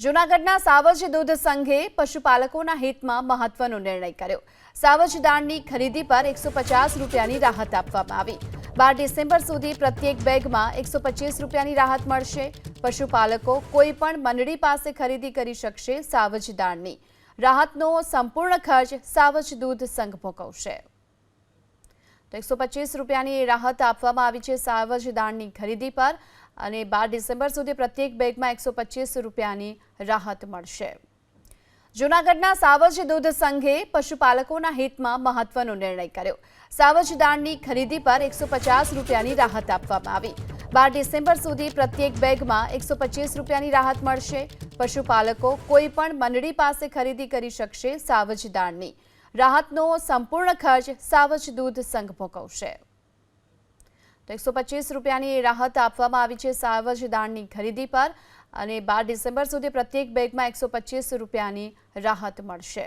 જૂનાગઢના સાવજ દૂધ સંઘે પશુપાલકોના હિતમાં મહત્વનો નિર્ણય કર્યો। સાવજ દાણની ખરીદી પર 150 રૂપિયાની રાહત આપવામાં આવી। 12 ડિસેમ્બર સુધી પ્રત્યેક બેગમાં 125 રૂપિયાની રાહત મળશે। પશુપાલકો કોઈપણ મંડળી પાસે ખરીદી કરી શકશે। સાવજ દાણની રાહતનો સંપૂર્ણ ખર્ચ સાવજ દૂધ સંઘ ભોગવશે। તો 125 રૂપિયાની રાહત આપવામાં આવી છે સાવજ દાણની ખરીદી પર અને 12 ડિસેમ્બર સુધી પ્રત્યેક બેગમાં 125 રૂપિયાની રાહત મળશે। જૂનાગઢના સાવજ દૂધ સંઘે પશુપાલકોના હિતમાં મહત્વનો નિર્ણય કર્યો। સાવજ દાણની ખરીદી પર 150 રૂપિયાની રાહત આપવામાં આવી। 12 ડિસેમ્બર સુધી પ્રત્યેક બેગમાં 125 રૂપિયાની રાહત મળશે। પશુપાલકો કોઈપણ મંડળી પાસે ખરીદી કરી શકશે। સાવજ દાણની રાહતનો સંપૂર્ણ ખર્ચ સાવજ દૂધ સંઘ ભોગવશે। તો 125 રૂપિયાની રાહત આપવામાં આવી છે સાવજ દાણની ખરીદી પર અને 12 ડિસેમ્બર સુધી પ્રત્યેક બેગમાં 125 રૂપિયાની રાહત મળશે।